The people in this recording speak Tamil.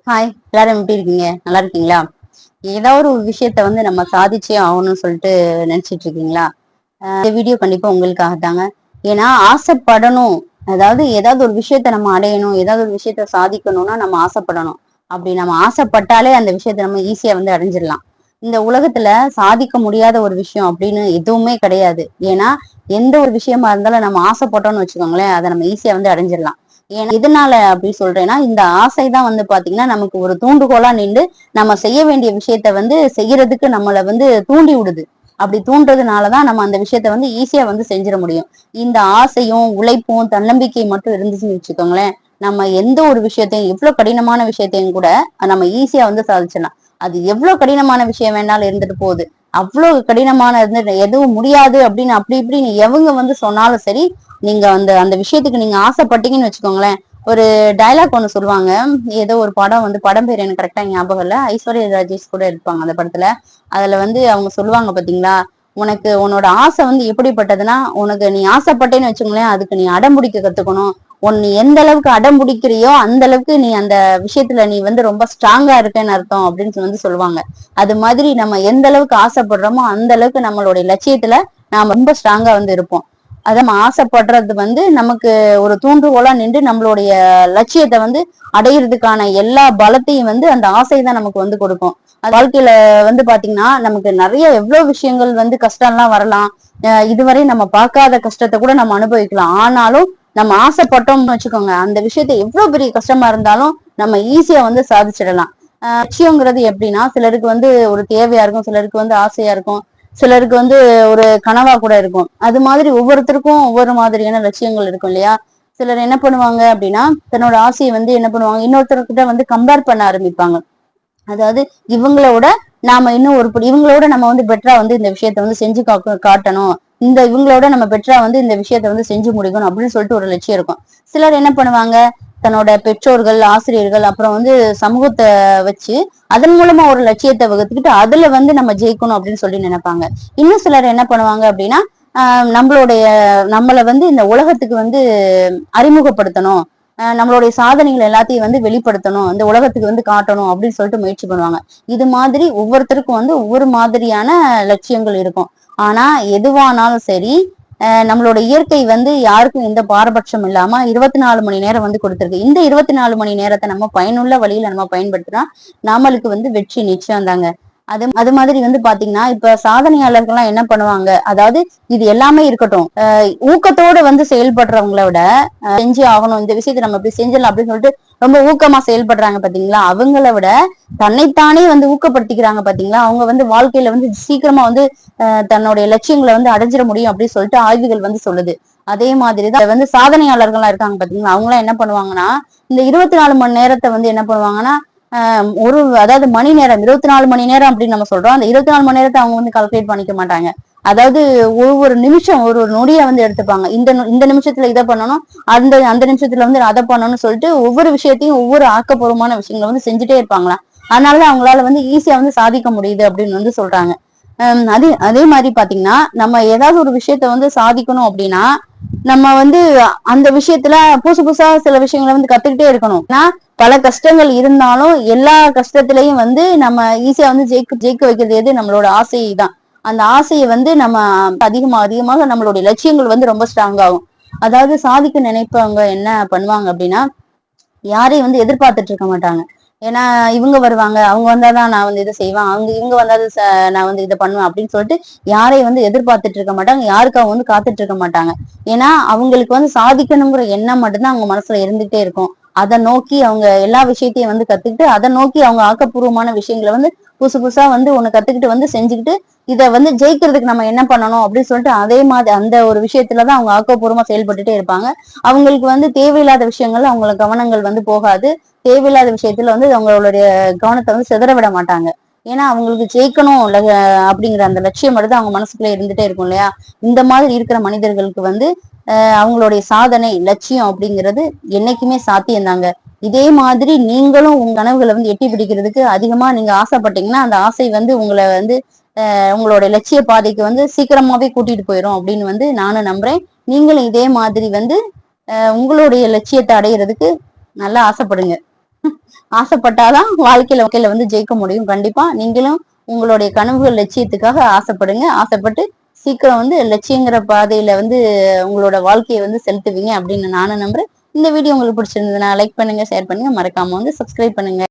ஹாய், எல்லாரும் எப்படி இருக்கீங்க? நல்லா இருக்கீங்களா? ஏதாவது ஒரு விஷயத்த நம்ம சாதிச்சே ஆகணும்னு சொல்லிட்டு நினைச்சிட்டு இருக்கீங்களா? இந்த வீடியோ கண்டிப்பா உங்களுக்காக தாங்க. ஏன்னா ஆசைப்படணும். அதாவது ஏதாவது ஒரு விஷயத்த நம்ம அடையணும், ஏதாவது ஒரு விஷயத்த சாதிக்கணும்னா நம்ம ஆசைப்படணும். அப்படி நம்ம ஆசைப்பட்டாலே அந்த விஷயத்த நம்ம ஈஸியா அடைஞ்சிடலாம். இந்த உலகத்துல சாதிக்க முடியாத ஒரு விஷயம் அப்படின்னு எதுவுமே கிடையாது. ஏன்னா எந்த ஒரு விஷயமா இருந்தாலும் நம்ம ஆசைப்பட்டோம்னு வச்சுக்கோங்களேன், அதை நம்ம ஈஸியா அடைஞ்சிடலாம். ஏன்னா எதனால அப்படி சொல்றேன்னா, இந்த ஆசைதான் பாத்தீங்கன்னா நமக்கு ஒரு தூண்டுகோலா நின்று நம்ம செய்ய வேண்டிய விஷயத்த செய்யறதுக்கு நம்மள தூண்டி விடுது. அப்படி தூண்டுறதுனாலதான் நம்ம அந்த விஷயத்த ஈஸியா செஞ்சிட முடியும். இந்த ஆசையும் உழைப்பும் தன்னம்பிக்கை மட்டும் இருந்துச்சுன்னு வச்சுக்கோங்களேன், நம்ம எந்த ஒரு விஷயத்தையும் எவ்வளவு கடினமான விஷயத்தையும் கூட நம்ம ஈஸியா சாதிச்சிடலாம். அது எவ்வளவு கடினமான விஷயம் வேணாலும் இருந்துட்டு போகுது. அவ்வளவு கடினமான எதுவும் முடியாது அப்படின்னு அப்படி இப்படின்னு எவங்க சொன்னாலும் சரி, நீங்க அந்த அந்த விஷயத்துக்கு நீங்க ஆசைப்பட்டீங்கன்னு வச்சுக்கோங்களேன். ஒரு டைலாக் ஒண்ணு சொல்லுவாங்க. ஏதோ ஒரு படம் படம் பேர் எனக்கு கரெக்டா ஞாபகம் இல்ல. ஐஸ்வர்யா ராஜேஷ் கூட இருப்பாங்க அந்த படத்துல. அதுல அவங்க சொல்லுவாங்க பாத்தீங்களா, உனக்கு உன்னோட ஆசை எப்படிப்பட்டதுன்னா, உனக்கு நீ ஆசைப்பட்டேன்னு வச்சுக்கோங்களேன், அதுக்கு நீ அடம்பிடிக்க கத்துக்கணும். நீ எந்த அளவுக்கு அடம் பிடிக்கிறியோ அந்த அளவுக்கு நீ அந்த விஷயத்துல நீ ரொம்ப ஸ்ட்ராங்கா இருக்கேன்னு அர்த்தம் அப்படின்னு சொல்லுவாங்க. அது மாதிரி நம்ம எந்த அளவுக்கு ஆசைப்படுறோமோ அந்த அளவுக்கு நம்மளுடைய லட்சியத்துல நாம ரொம்ப ஸ்ட்ராங்கா இருப்போம். அத நம்ம ஆசைப்படுறது நமக்கு ஒரு தூண்டுகோலா நின்று நம்மளுடைய லட்சியத்தை அடையிறதுக்கான எல்லா பலத்தையும் அந்த ஆசை தான் நமக்கு கொடுக்கும். வாழ்க்கையில பாத்தீங்கன்னா நமக்கு நிறைய எவ்வளவு விஷயங்கள் கஷ்டம் எல்லாம் வரலாம். இதுவரை நம்ம பார்க்காத கஷ்டத்தை கூட நம்ம அனுபவிக்கலாம். ஆனாலும் நம்ம ஆசைப்பட்டோம்னு வச்சுக்கோங்க, அந்த விஷயத்த எவ்வளவு பெரிய கஷ்டமா இருந்தாலும் நம்ம ஈஸியா சாதிச்சிடலாம். லட்சியங்கிறது எப்படின்னா, சிலருக்கு ஒரு தேவையா இருக்கும், சிலருக்கு ஆசையா இருக்கும், சிலருக்கு ஒரு கனவா கூட இருக்கும். அது மாதிரி ஒவ்வொருத்தருக்கும் ஒவ்வொரு மாதிரியான லட்சியங்கள் இருக்கும் இல்லையா? சிலர் என்ன பண்ணுவாங்க அப்படின்னா, தன்னோட ஆசையை என்ன பண்ணுவாங்க, இன்னொருத்தர்கிட்ட கம்பேர் பண்ண ஆரம்பிப்பாங்க. அதாவது இவங்களோட நாம இன்னும் ஒரு இவங்களோட நம்ம பெட்டரா இந்த விஷயத்த செஞ்சு காட்டணும். இவங்களோட நம்ம பெட்டரா இந்த விஷயத்த செஞ்சு முடிக்கணும் அப்படின்னு சொல்லிட்டு ஒரு லட்சியம் இருக்கும். சிலர் என்ன பண்ணுவாங்க, தன்னோட பெற்றோர்கள், ஆசிரியர்கள், அப்புறம் சமூகத்தை வச்சு அதன் மூலமா ஒரு லட்சியத்தை வகுத்துக்கிட்டு அதுல நம்ம ஜெயிக்கணும் அப்படின்னு சொல்லி நினைப்பாங்க. இன்னும் சிலர் என்ன பண்ணுவாங்க அப்படின்னா, நம்மளுடைய நம்மளை இந்த உலகத்துக்கு அறிமுகப்படுத்தணும், நம்மளுடைய சாதனைகள் எல்லாத்தையும் வெளிப்படுத்தணும், இந்த உலகத்துக்கு காட்டணும் அப்படின்னு சொல்லிட்டு முயற்சி பண்ணுவாங்க. இது மாதிரி ஒவ்வொருத்தருக்கும் ஒவ்வொரு மாதிரியான லட்சியங்கள் இருக்கும். ஆனா எதுவானாலும் சரி, நம்மளோட இயற்கை யாருக்கும் எந்த பாரபட்சம் இல்லாம 24 மணி நேரம் கொடுத்திருக்கு. இந்த 24 மணி நேரத்தை நம்ம பயனுள்ள வழியில நம்ம பயன்படுத்தினா நம்மளுக்கு வெற்றி நிச்சயம் தாங்க. அது மாதிரி பாத்தீங்கன்னா, இப்ப சாதனையாளர்கள்லாம் என்ன பண்ணுவாங்க, அதாவது இது எல்லாமே இருக்கட்டும், ஊக்கத்தோட செயல்படுறவங்கள விட செஞ்சு ஆகணும், இந்த விஷயத்த நம்ம இப்படி செஞ்சிடலாம் அப்படின்னு சொல்லிட்டு ரொம்ப ஊக்கமா செயல்படுறாங்க பாத்தீங்களா, அவங்கள விட தன்னைத்தானே ஊக்கப்படுத்திக்கிறாங்க பாத்தீங்களா, அவங்க வாழ்க்கையில சீக்கிரமா தன்னுடைய லட்சியங்களை அடைஞ்சிட முடியும் அப்படின்னு சொல்லிட்டு ஆய்வுகள் சொல்லுது. அதே மாதிரிதான் சாதனையாளர்கள்லாம் இருக்காங்க பாத்தீங்களா, அவங்க எல்லாம் என்ன பண்ணுவாங்கன்னா, இந்த 24 மணி நேரத்தை என்ன பண்ணுவாங்கன்னா, அதாவது மணி நேரம் 24 மணி நேரம் அப்படின்னு நம்ம சொல்றோம். அந்த 24 மணி நேரத்தை அவங்க கால்குலேட் பண்ணிக்க மாட்டாங்க. அதாவது ஒவ்வொரு நிமிஷம் ஒரு ஒரு நொடியை எடுத்துப்பாங்க. இந்த நிமிஷத்துல இதை பண்ணணும், அந்த அந்த நிமிஷத்துல அதை பண்ணணும்னு சொல்லிட்டு ஒவ்வொரு விஷயத்தையும் ஒவ்வொரு ஆக்கப்பூர்வமான விஷயங்களை செஞ்சுட்டே இருப்பாங்களா. அதனாலதான் அவங்களால ஈஸியா சாதிக்க முடியுது அப்படின்னு சொல்றாங்க. அதே மாதிரி பாத்தீங்கன்னா, நம்ம ஏதாவது ஒரு விஷயத்த சாதிக்கணும் அப்படின்னா நம்ம அந்த விஷயத்துல புதுசு புதுசா சில விஷயங்களை கத்துக்கிட்டே இருக்கணும். ஏன்னா பல கஷ்டங்கள் இருந்தாலும் எல்லா கஷ்டத்திலையும் நம்ம ஈஸியா ஜெயிக்க வைக்கிறது எது, நம்மளோட ஆசை தான். அந்த ஆசையை நம்ம அதிகமாக நம்மளுடைய லட்சியங்கள் ரொம்ப ஸ்ட்ராங் ஆகும். அதாவது சாதிக்க நினைப்பவங்க என்ன பண்ணுவாங்க அப்படின்னா, யாரையும் எதிர்பார்த்துட்டு இருக்க மாட்டாங்க. ஏன்னா இவங்க வருவாங்க, அவங்க வந்தாதான் நான் இதை செய்வேன், இவங்க வந்தாது நான் இதை பண்ணுவேன் அப்படின்னு சொல்லிட்டு யாரையும் எதிர்பார்த்துட்டு இருக்க மாட்டாங்க, யாருக்காக காத்துட்டு இருக்க மாட்டாங்க. ஏன்னா அவங்களுக்கு சாதிக்கணுங்கிற எண்ணம் மட்டும்தான் அவங்க மனசுல இருந்துகிட்டே இருக்கும். அதை நோக்கி அவங்க எல்லா விஷயத்தையும் கத்துக்கிட்டு அதை நோக்கி அவங்க ஆக்கப்பூர்வமான விஷயங்களை புதுசு புதுசா ஒண்ணு கத்துக்கிட்டு செஞ்சுக்கிட்டு இதை ஜெயிக்கிறதுக்கு நம்ம என்ன பண்ணணும் அப்படின்னு சொல்லிட்டு அதே மாதிரி அந்த ஒரு விஷயத்துலதான் அவங்க ஆக்கப்பூர்வமா செயல்பட்டுட்டே இருப்பாங்க. அவங்களுக்கு தேவையில்லாத விஷயங்கள் அவங்களுக்கு கவனங்கள் போகாது. தேவையில்லாத விஷயத்துல அவங்களுடைய கவனத்தை சிதற விட மாட்டாங்க. ஏன்னா அவங்களுக்கு ஜெயிக்கணும் அப்படிங்கிற அந்த லட்சியம் மட்டும் அவங்க மனசுக்குள்ள இருந்துட்டே இருக்கும் இல்லையா. இந்த மாதிரி இருக்கிற மனிதர்களுக்கு அவங்களுடைய சாதனை லட்சியம் அப்படிங்கிறது என்னைக்குமே சாத்தியம் தாங்க. இதே மாதிரி நீங்களும் உங்க கனவுகளை எட்டி பிடிக்கிறதுக்கு அதிகமா நீங்க ஆசைப்பட்டீங்கன்னா அந்த ஆசை உங்களை உங்களோட லட்சிய பாதைக்கு சீக்கிரமாவே கூட்டிட்டு போயிரும் அப்படின்னு நானும் நம்புறேன். நீங்களும் இதே மாதிரி உங்களுடைய லட்சியத்தை அடையிறதுக்கு நல்லா ஆசைப்படுங்க. ஆசைப்பட்டாதான் வாழ்க்கையில வந்து ஜெயிக்க முடியும். கண்டிப்பா நீங்களும் உங்களுடைய கனவுகள் லட்சியத்துக்காக ஆசைப்படுங்க. ஆசைப்பட்டு சீக்கிரம் வந்து லட்சியங்கிற பாதையில வந்து உங்களோட வாழ்க்கையை வந்து செலுத்துவீங்க அப்படின்னு நானும் நம்புறேன். இந்த வீடியோ உங்களுக்கு பிடிச்சிருந்ததுன்னா லைக் பண்ணுங்க, ஷேர் பண்ணுங்க, மறக்காம வந்து சப்ஸ்கிரைப் பண்ணுங்க.